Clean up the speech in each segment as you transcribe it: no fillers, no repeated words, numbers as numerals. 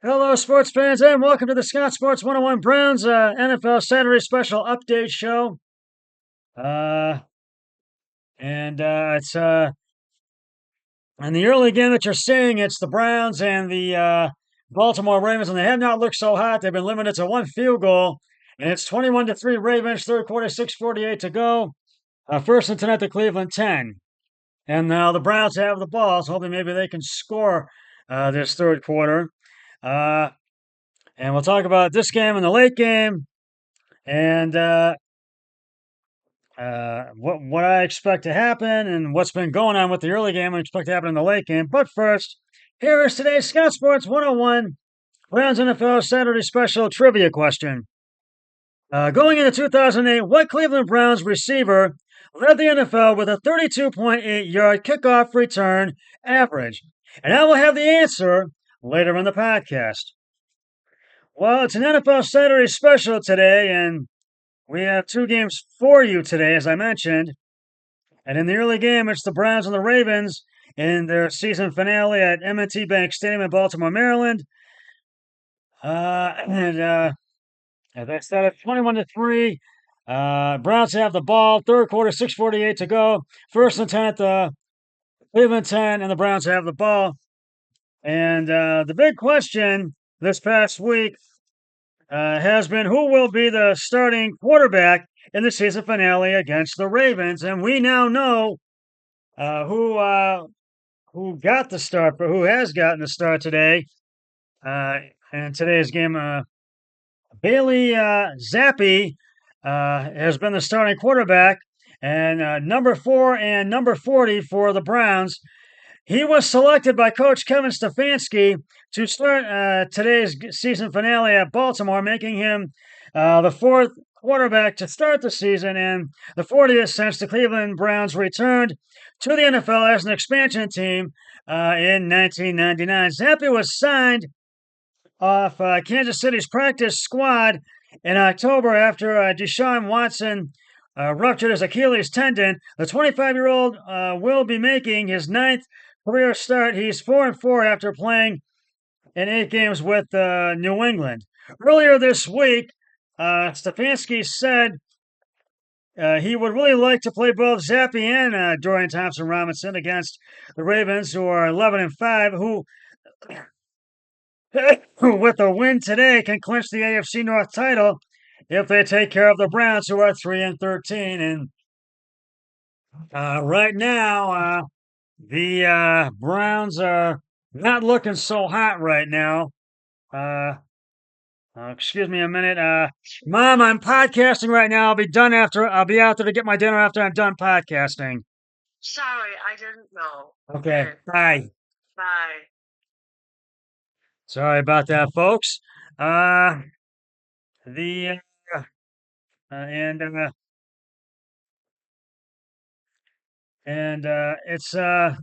Hello, sports fans, and welcome to the Scott Sports 101 Browns NFL Saturday Special Update Show. Uh, it's in the early game that you're seeing, it's the Browns and the Baltimore Ravens, and they have not looked so hot. They've been limited to one field goal, and it's 21-3 Ravens, third quarter, 6:48 to go. First and 10 at the Cleveland 10. And now the Browns have the ball, so hoping maybe they can score this third quarter. Uh, and we'll talk about this game and the late game. And what I expect to happen and what's been going on with the early game I expect to happen in the late game. But first, here is today's Scott Sports 101 Browns NFL Saturday Special Trivia question. Going into 2008, what Cleveland Browns receiver led the NFL with a 32.8-yard kickoff return average? And I will have the answer later in the podcast. Well, it's an NFL Saturday Special today, and we have two games for you today, as I mentioned. And in the early game, it's the Browns and the Ravens in their season finale at M&T Bank Stadium in Baltimore, Maryland. As I said, it's 21-3. Browns have the ball. Third quarter, 6:48 to go. First and 10 at the Cleveland 10, and the Browns have the ball. And the big question this past week has been who will be the starting quarterback in the season finale against the Ravens, and we now know who got the start, but who has gotten the start today. In today's game, Bailey Zappi has been the starting quarterback, and number 4 and number 40 for the Browns. He was selected by Coach Kevin Stefanski to start today's season finale at Baltimore, making him the fourth quarterback to start the season and the 40th since the Cleveland Browns returned to the NFL as an expansion team in 1999. Zappi was signed off Kansas City's practice squad in October after Deshaun Watson ruptured his Achilles tendon. The 25-year-old will be making his ninth career start. He's 4-4 after playing in 8 games with New England. Earlier this week, Stefanski said he would really like to play both Zappi and Dorian Thompson-Robinson against the Ravens, who are 11-5, who with a win today can clinch the AFC North title if they take care of the Browns, who are 3-13. And right now, the Browns are not looking so hot right now. Excuse me a minute. Mom, I'm podcasting right now. I'll be out there to get my dinner after I'm done podcasting. Sorry, I didn't know. Okay. Bye. Bye. Sorry about that, folks. The and it's and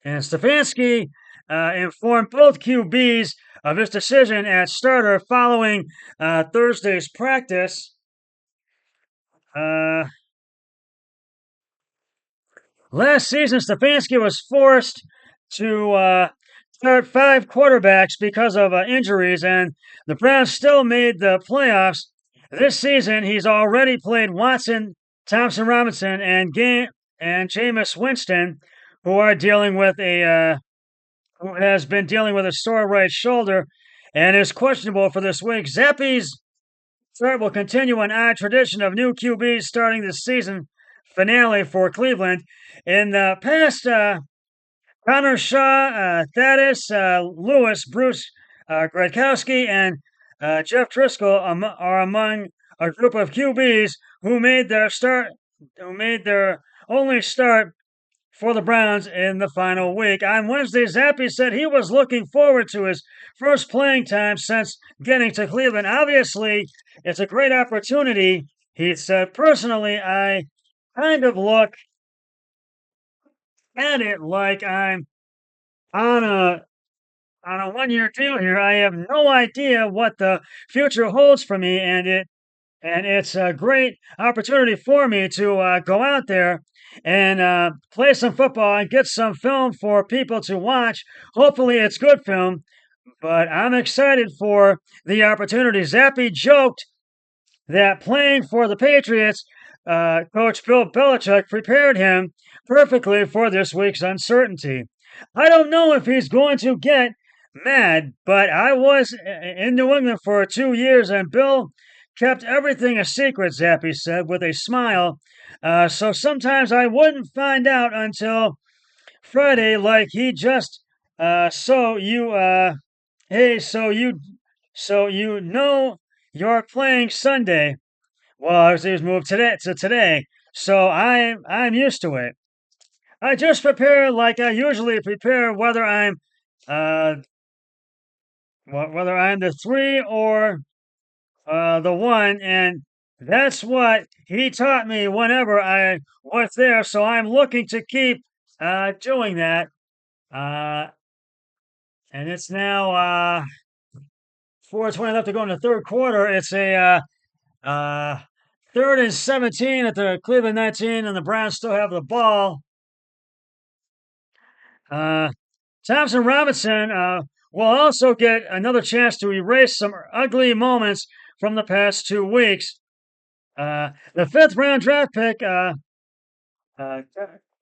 Stefanski informed both QBs of his decision at starter following Thursday's practice. Last season, Stefanski was forced to start 5 quarterbacks because of injuries, and the Browns still made the playoffs. This season, he's already played Watson, Thompson Robinson, and Jameis Winston, who has been dealing with a sore right shoulder and is questionable for this week. Zappi's start will continue an odd tradition of new QBs starting this season finale for Cleveland. In the past, Connor Shaw, Thaddeus Lewis, Bruce Gradkowski, and Jeff Driscoll are among a group of QBs who made their only start for the Browns in the final week. On Wednesday, Zappi said he was looking forward to his first playing time since getting to Cleveland. Obviously, it's a great opportunity, he said. Personally, I kind of look at it like I'm on a 1-year deal here. I have no idea what the future holds for me, and it's a great opportunity for me to go out there and play some football and get some film for people to watch. Hopefully, it's good film, but I'm excited for the opportunity. Zappe joked that playing for the Patriots, Coach Bill Belichick prepared him perfectly for this week's uncertainty. I don't know if he's going to get mad, but I was in New England for 2 years, and Bill kept everything a secret, Zappe said with a smile. So sometimes I wouldn't find out until Friday, like he just, hey, so you know you're playing Sunday. Well, it was moved today, so I'm used to it. I just prepare like I usually prepare, uh whether I'm the three or the one, and that's what he taught me whenever I was there. So I'm looking to keep doing that. Uh, and it's now 4:20 left to go in the third quarter. It's a third and 17 at the Cleveland 19, and the Browns still have the ball. Uh, Thompson Robinson will also get another chance to erase some ugly moments from the past 2 weeks. The fifth round draft pick uh,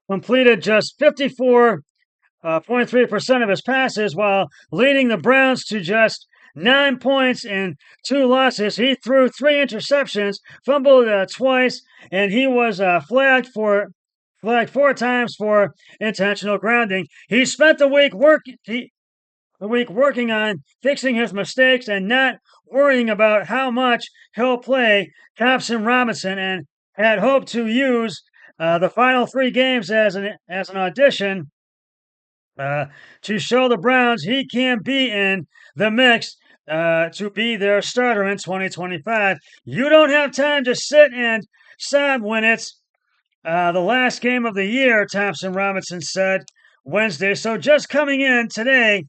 completed just 54.3% of his passes while leading the Browns to just 9 points in 2 losses. He threw 3 interceptions, fumbled twice, and he was flagged 4 times for intentional grounding. He spent the week working on fixing his mistakes and not worrying about how much he'll play. Thompson Robinson and had hoped to use the final 3 games as an audition to show the Browns he can be in the mix to be their starter in 2025. You don't have time to sit and sob when it's the last game of the year, Thompson Robinson said Wednesday. So just coming in today,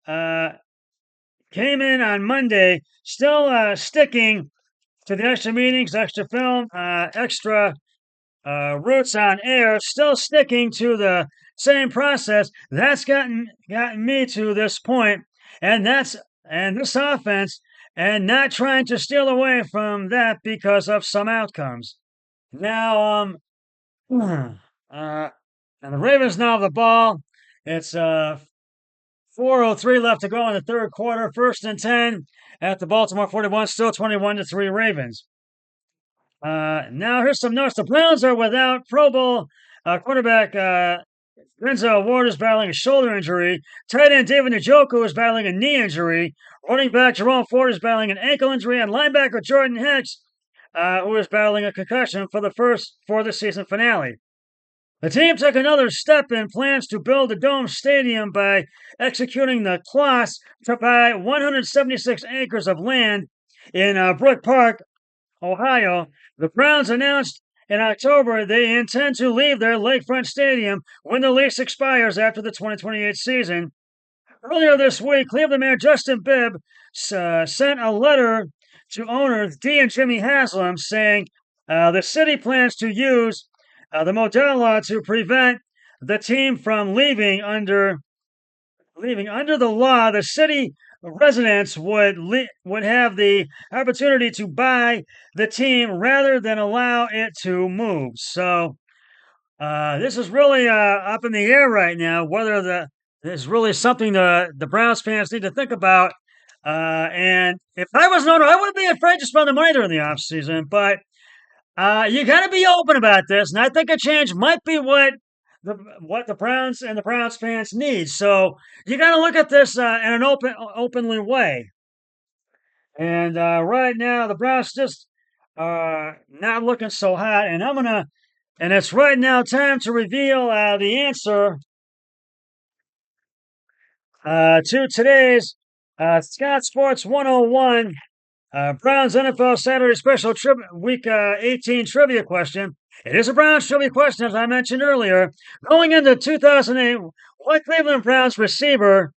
came in on Monday, still sticking to the extra meetings, extra film, extra roots on air, still sticking to the same process. That's gotten me to this point, and this offense, and not trying to steal away from that because of some outcomes. Now, and the Ravens now have the ball. It's 4:03 left to go in the third quarter. First and 10 at the Baltimore 41, still 21-3 Ravens. Now here's some notes. The Browns are without Pro Bowl quarterback Denzel Ward is battling a shoulder injury. Tight end David Njoku is battling a knee injury. Running back Jerome Ford is battling an ankle injury, and linebacker Jordan Hicks, who is battling a concussion for the season finale. The team took another step in plans to build a dome stadium by executing the clause to buy 176 acres of land in Brook Park, Ohio. The Browns announced in October they intend to leave their lakefront stadium when the lease expires after the 2028 season. Earlier this week, Cleveland Mayor Justin Bibb sent a letter to owners Dee and Jimmy Haslam saying the city plans to use the Modell law to prevent the team from leaving under the law. The city residents would have the opportunity to buy the team rather than allow it to move. So this is really up in the air right now. Whether there's really something the Browns fans need to think about. And if I was an owner, I wouldn't be afraid to spend the money during the offseason. But you got to be open about this, and I think a change might be what the Browns and the Browns fans need. So you got to look at this in an openly way. And right now, the Browns just not looking so hot. And it's right now time to reveal the answer to today's Scott Sports 101 Browns NFL Saturday Special Week 18 trivia question. It is a Browns trivia question, as I mentioned earlier. Going into 2008, what Cleveland Browns receiver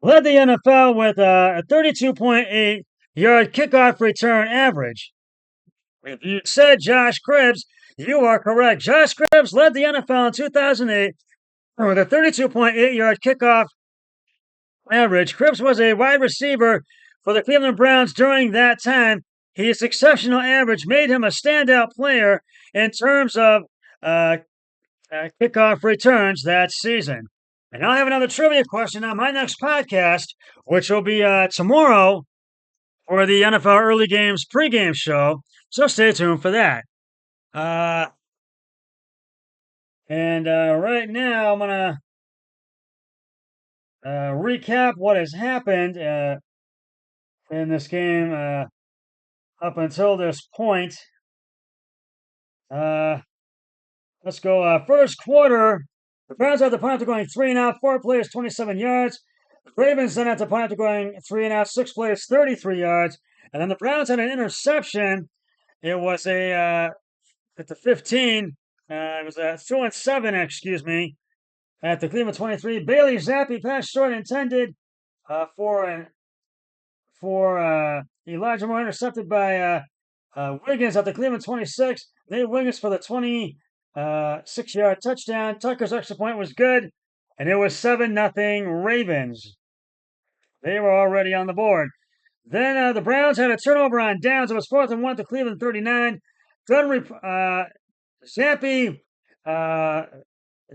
led the NFL with a 32.8 yard kickoff return average? If you said Josh Cribbs, You are correct. Josh Cribbs led the NFL in 2008 with a 32.8-yard kickoff average. Cribbs was a wide receiver for the Cleveland Browns during that time. His exceptional average made him a standout player in terms of kickoff returns that season. And I'll have another trivia question on my next podcast, which will be tomorrow for the NFL Early Games pregame show. So stay tuned for that. And right now, I'm going to recap what has happened in this game up until this point. Let's go. First quarter, the Browns had the punt after going 3 and out, 4 plays, 27 yards. The Ravens then had the punt after going 3 and out, 6 plays, 33 yards. And then the Browns had an interception. It was at the 15. It was a 2-7, excuse me, at the Cleveland 23. Bailey Zappi pass short intended for Elijah Moore, intercepted by Wiggins at the Cleveland 26. Nate Wiggins for the 26-yard touchdown. Tucker's extra point was good, and it was 7-0 Ravens. They were already on the board. Then the Browns had a turnover on downs. It was 4th and 1 at the Cleveland 39.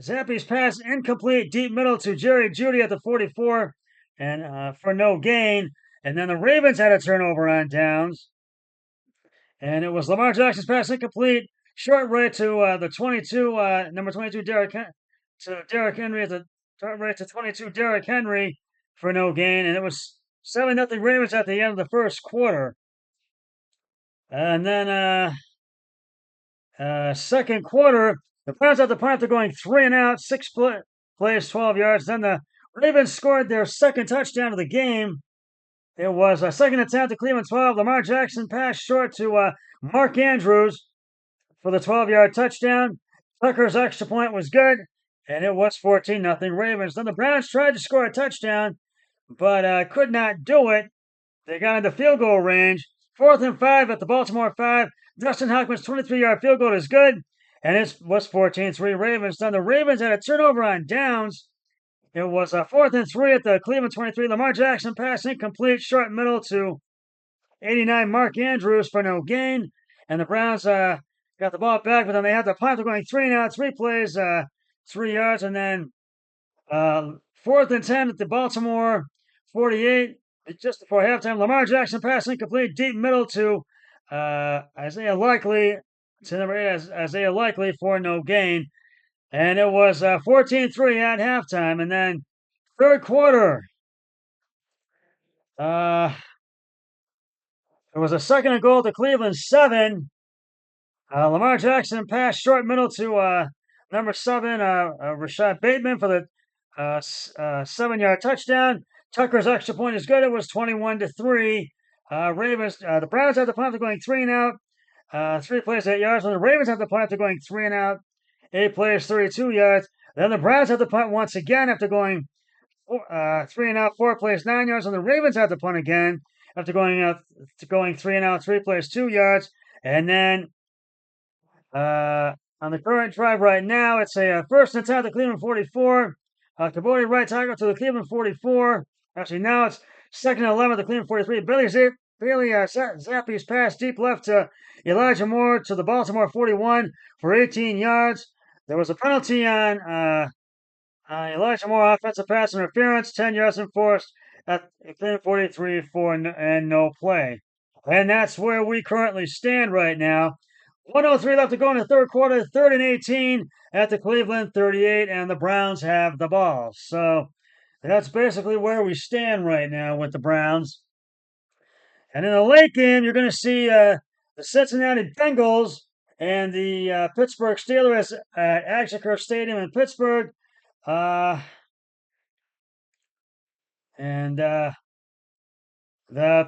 Zappi's pass incomplete, deep middle to Jerry Jeudy at the 44, and for no gain. And then the Ravens had a turnover on downs, and it was Lamar Jackson's pass incomplete, short right to the 22, number 22, Derrick Henry at the right to 22, Derrick Henry for no gain, and it was 7-0 Ravens at the end of the first quarter. And then second quarter, the Browns had the punt after going 3 and out, 6 plays, 12 yards. Then the Ravens scored their second touchdown of the game. It was a second attempt at Cleveland 12. Lamar Jackson passed short to Mark Andrews for the 12-yard touchdown. Tucker's extra point was good, and it was 14-0 Ravens. Then the Browns tried to score a touchdown, but could not do it. They got into field goal range. 4th and 5 at the Baltimore 5. Dustin Hockman's 23-yard field goal is good, and it was 14-3 Ravens. Then the Ravens had a turnover on downs. It was 4th and 3 at the Cleveland 23. Lamar Jackson pass incomplete, short middle to 89 Mark Andrews for no gain. And the Browns got the ball back, but then they had the punt. They're going 3 and out, 3 plays, 3 yards. And then 4th and 10 at the Baltimore 48. Just before halftime, Lamar Jackson pass incomplete, deep middle to Isaiah Likely, to number 8, Isaiah Likely for no gain. And it was 14-3 at halftime. And then third quarter, it was a 2nd and goal to Cleveland 7. Lamar Jackson passed short middle to number 7, Rashad Bateman for the 7-yard touchdown. Tucker's extra point is good. It was 21-3. Ravens. The Browns had the punt after going 3 and out, 3 plays, 8 yards. And the Ravens had the punt after going 3 and out, 8 plays, 32 yards. Then the Browns had the punt once again after going 3 and out, 4 plays, 9 yards. And the Ravens had the punt again after going 3 and out, 3 plays, 2 yards. And then on the current drive right now, it's a first and 10 at the Cleveland 44. Caboti right tackle to the Cleveland 44. Actually, now it's 2nd and 11 at the Cleveland 43. Bailey Zappi's pass deep left to Elijah Moore to the Baltimore 41 for 18 yards. There was a penalty on Elijah Moore, offensive pass interference, 10 yards enforced at Cleveland 43 and no play. And that's where we currently stand right now. 1:03 left to go in the third quarter, 3rd and 18 at the Cleveland 38, and the Browns have the ball. So that's basically where we stand right now with the Browns. And in the late game, you're going to see the Cincinnati Bengals and the Pittsburgh Steelers at Acrisure Stadium in Pittsburgh. The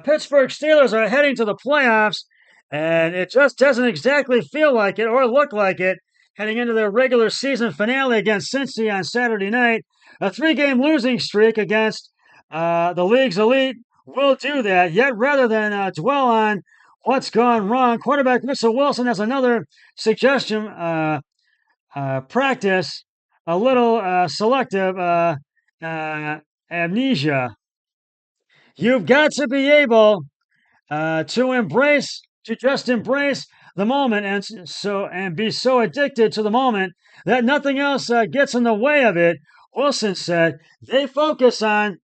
Pittsburgh Steelers are heading to the playoffs, and it just doesn't exactly feel like it or look like it heading into their regular season finale against Cincy on Saturday night. A 3-game losing streak against the league's elite will do that. Yet rather than dwell on what's gone wrong. Quarterback Russell Wilson has another suggestion. Practice a little selective amnesia. You've got to be able to just embrace the moment, and be so addicted to the moment that nothing else gets in the way of it. Wilson said they focus on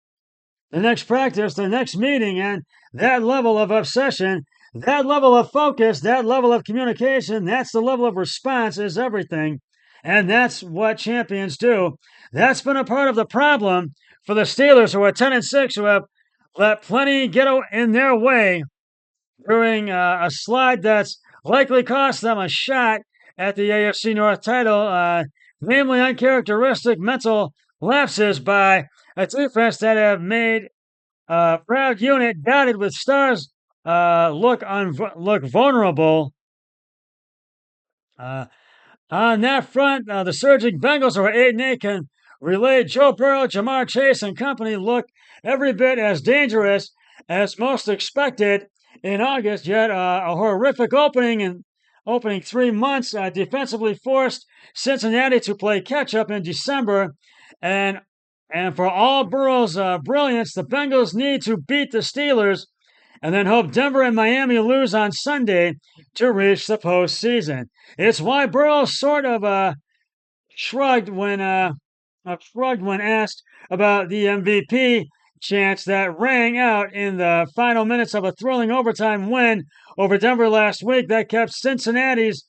the next practice, the next meeting, and that level of obsession, that level of focus, that level of communication, that's the level of response is everything. And that's what champions do. That's been a part of the problem for the Steelers, who are 10-6, who have let plenty get in their way during a slide that's likely cost them a shot at the AFC North title, namely uncharacteristic mental lapses by a defense that have made a proud unit dotted with stars look vulnerable. On that front, the surging Bengals, who are 8-8, can relay Joe Burrow, Jamar Chase, and company look every bit as dangerous as most expected in August. Yet a horrific opening 3 months defensively forced Cincinnati to play catch up in December, and for all Burrow's brilliance, the Bengals need to beat the Steelers and then hope Denver and Miami lose on Sunday to reach the postseason. It's why Burrow sort of shrugged when asked about the MVP chance that rang out in the final minutes of a thrilling overtime win over Denver last week that kept Cincinnati's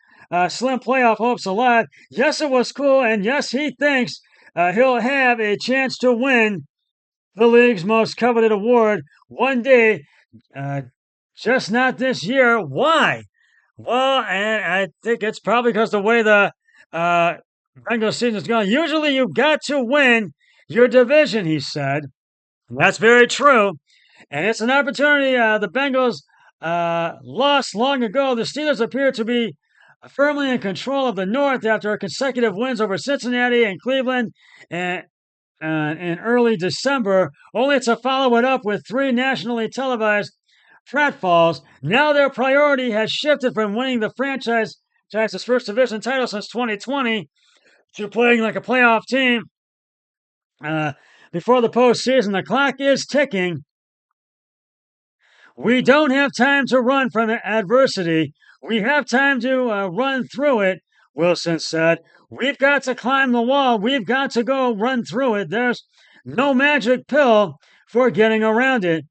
slim playoff hopes alive. Yes, it was cool, and yes, he thinks he'll have a chance to win the league's most coveted award one day, just not this year. Why? Well, and I think it's probably because the way the Bengals season is going. Usually you've got to win your division, he said. That's very true. And it's an opportunity the Bengals lost long ago. The Steelers appear to be firmly in control of the North after consecutive wins over Cincinnati and Cleveland in early December, only to follow it up with 3 nationally televised pratfalls. Now their priority has shifted from winning the franchise's first division title since 2020 to playing like a playoff team before the postseason. The clock is ticking. We don't have time to run from adversity. We have time to run through it, Wilson said. We've got to climb the wall. We've got to go run through it. There's no magic pill for getting around it.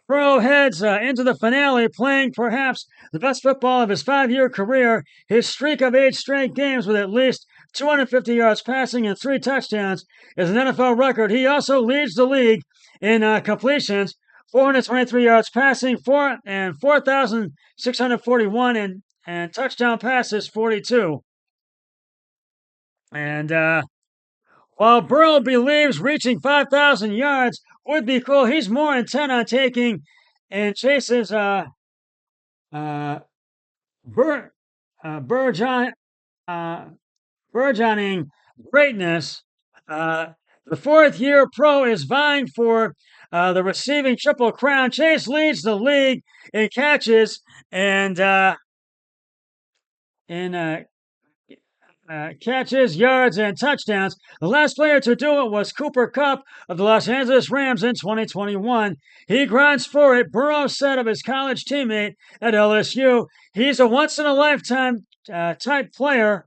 Burrow heads into the finale playing perhaps the best football of his 5-year career. His streak of 8 straight games with at least 250 yards passing and 3 touchdowns is an NFL record. He also leads the league in completions, 423 yards passing, 4,641, and touchdown passes, 42. And while Burrow believes reaching 5,000 yards would be cool, he's more intent on taking and Chase's burgeoning greatness. The 4th-year pro is vying for the receiving Triple Crown. Chase leads the league in catches and catches, yards, and touchdowns. The last player to do it was Cooper Kupp of the Los Angeles Rams in 2021. He grinds for it. Burrow said of his college teammate at LSU, he's a once-in-a-lifetime type player,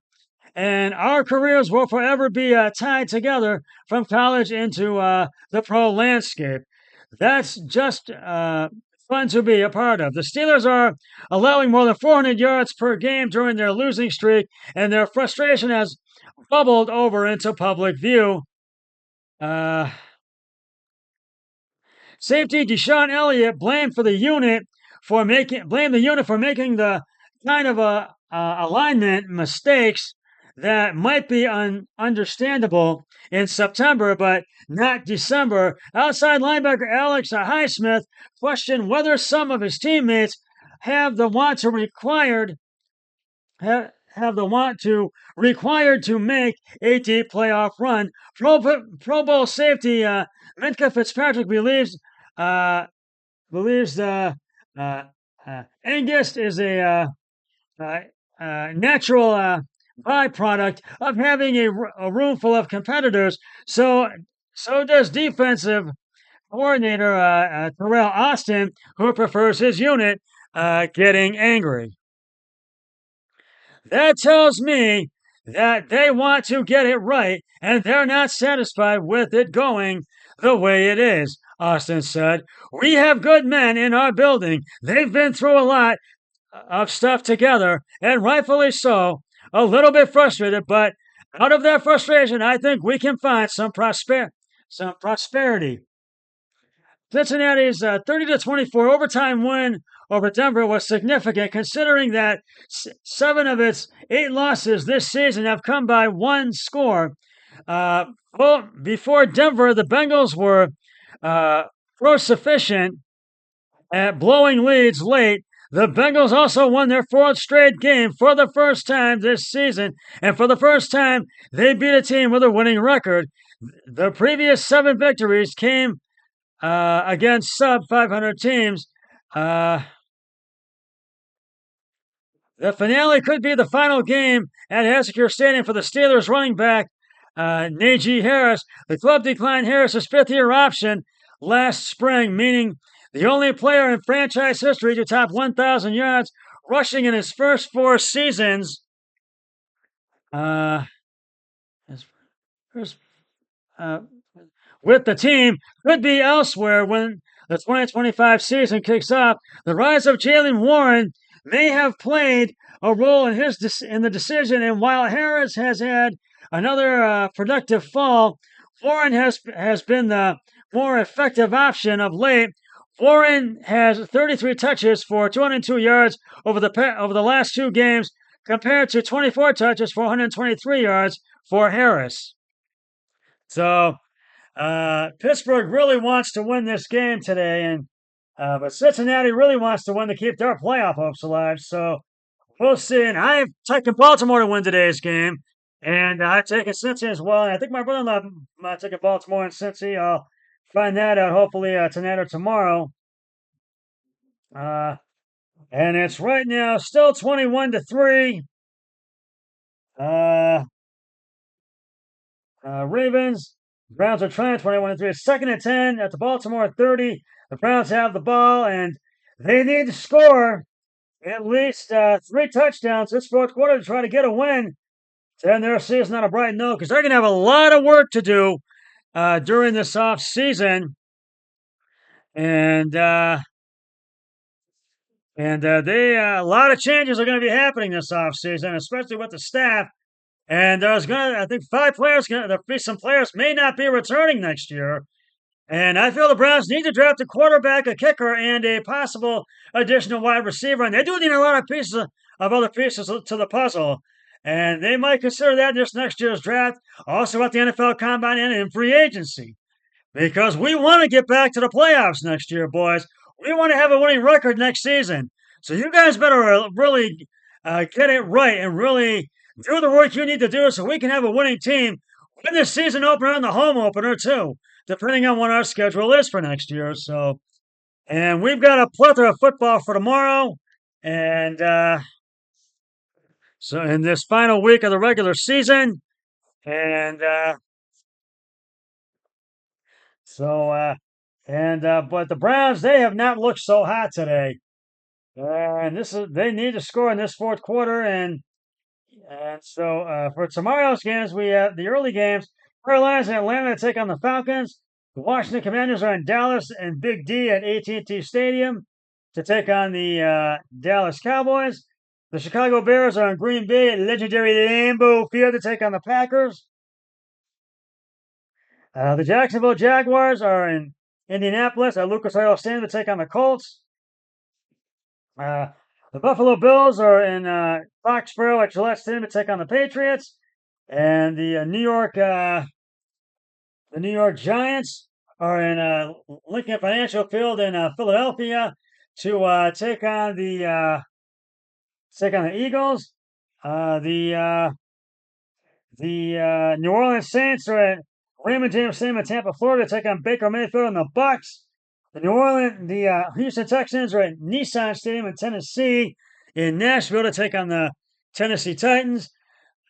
and our careers will forever be tied together from college into the pro landscape. That's just fun to be a part of. The Steelers are allowing more than 400 yards per game during their losing streak, and their frustration has bubbled over into public view. Safety Deshaun Elliott blamed the unit for making the kind of alignment mistakes that might be understandable in September, but not December. Outside linebacker Alex Highsmith questioned whether some of his teammates have the want to required to make a deep playoff run. Pro Bowl safety Minkah Fitzpatrick believes the Angst is uh, natural byproduct of having a room full of competitors. So, so does defensive coordinator Terrell Austin, who prefers his unit getting angry. That tells me that they want to get it right and they're not satisfied with it going the way it is, Austin said. We have good men in our building. They've been through a lot of stuff together, and rightfully so. A little bit frustrated, but out of that frustration, I think we can find some prosperity. Cincinnati's 30-24 overtime win over Denver was significant, considering that 7 of its 8 losses this season have come by one score. Well, before Denver, the Bengals were pro-sufficient at blowing leads late. The Bengals also won their 4th straight game for the first time this season, and for the first time, they beat a team with a winning record. The previous 7 victories came against sub 500 teams. The finale could be the final game at Hasselker Stadium for the Steelers running back Najee Harris. The club declined Harris's 5th-year option last spring, meaning the only player in franchise history to top 1,000 yards rushing in his first 4 seasons. With the team could be elsewhere when the 2025 season kicks off. The rise of Jaylen Warren may have played a role in the decision, and while Harris has had another productive fall, Warren has been the more effective option of late. Warren has 33 touches for 202 yards over the last 2 games, compared to 24 touches for 123 yards for Harris. So Pittsburgh really wants to win this game today, and but Cincinnati really wants to win to keep their playoff hopes alive. So we'll see. And I've taken Baltimore to win today's game, and I've taken Cincy as well. And I think my brother-in-law might take Baltimore and Cincy. I'll find that out hopefully tonight or tomorrow. And it's right now still 21-3. Ravens. Browns are trying 21-3. It's 2nd and 10 at the Baltimore 30. The Browns have the ball, and they need to score at least 3 touchdowns this 4th quarter to try to get a win to end their season on a bright note, because they're going to have a lot of work to do during this off season, and a lot of changes are going to be happening this off season, especially with the staff. And there's going to, I think, 5 players. There'll be some players may not be returning next year. And I feel the Browns need to draft a quarterback, a kicker, and a possible additional wide receiver. And they do need a lot of pieces of other pieces to the puzzle. And they might consider that in this next year's draft, also at the NFL Combine and in free agency. Because we want to get back to the playoffs next year, boys. We want to have a winning record next season. So you guys better really get it right and really do the work you need to do so we can have a winning team win the season opener and the home opener, too, depending on what our schedule is for next year. So, and we've got a plethora of football for tomorrow. And so in this final week of the regular season. And but the Browns, they have not looked so hot today. And they need to score in this 4th quarter. And so for tomorrow's games, we have the early games. Carolina's in Atlanta to take on the Falcons. The Washington Commanders are in Dallas and Big D at AT&T Stadium to take on the Dallas Cowboys. The Chicago Bears are in Green Bay at legendary Lambeau Field to take on the Packers. The Jacksonville Jaguars are in Indianapolis at Lucas Oil Stadium to take on the Colts. The Buffalo Bills are in Foxborough at Gillette Stadium to take on the Patriots, and the New York Giants are in Lincoln Financial Field in Philadelphia to take on the Eagles. The New Orleans Saints are at Raymond James Stadium in Tampa, Florida, to take on Baker Mayfield and the Bucks. The Houston Texans are at Nissan Stadium in Tennessee, in Nashville to take on the Tennessee Titans.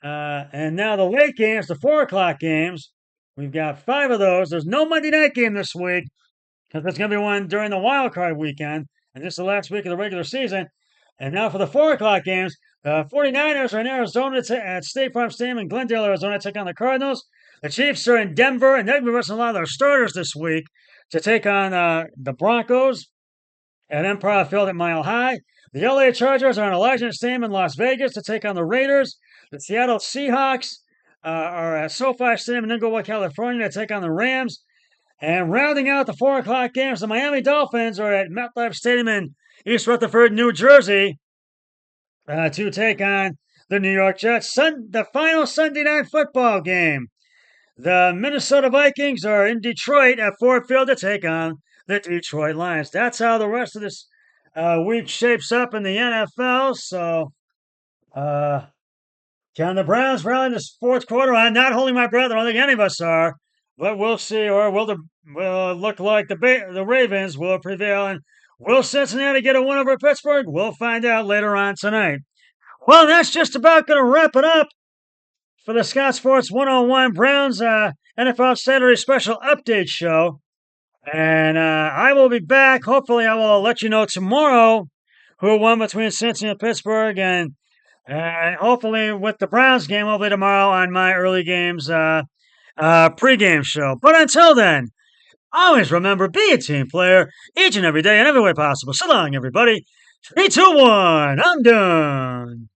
And now the late games, the 4 o'clock games. We've got 5 of those. There's no Monday night game this week because there's going to be one during the wild card weekend, and this is the last week of the regular season. And now for the 4 o'clock games, the 49ers are in Arizona at State Farm Stadium in Glendale, Arizona, to take on the Cardinals. The Chiefs are in Denver, and they've been resting a lot of their starters this week to take on the Broncos at Empire Field at Mile High. The LA Chargers are in Allegiant Stadium in Las Vegas to take on the Raiders. The Seattle Seahawks are at SoFi Stadium in Inglewood, California to take on the Rams. And rounding out the 4 o'clock games, the Miami Dolphins are at MetLife Stadium in East Rutherford, New Jersey to take on the New York Jets. The final Sunday night football game. The Minnesota Vikings are in Detroit at Ford Field to take on the Detroit Lions. That's how the rest of this week shapes up in the NFL. So, can the Browns rally in this fourth quarter? I'm not holding my breath. I don't think any of us are. But we'll see. Or will it look like the Ravens will prevail? And will Cincinnati get a win over Pittsburgh? We'll find out later on tonight. Well, that's just about going to wrap it up for the Scott Sports 101 Browns NFL Saturday Special Update Show. And I will be back. Hopefully, I will let you know tomorrow who won between Cincinnati and Pittsburgh. And hopefully with the Browns game, hopefully tomorrow on my early games pregame show. But until then, always remember, be a team player each and every day in every way possible. So long, everybody. 3, 2, 1. I'm done.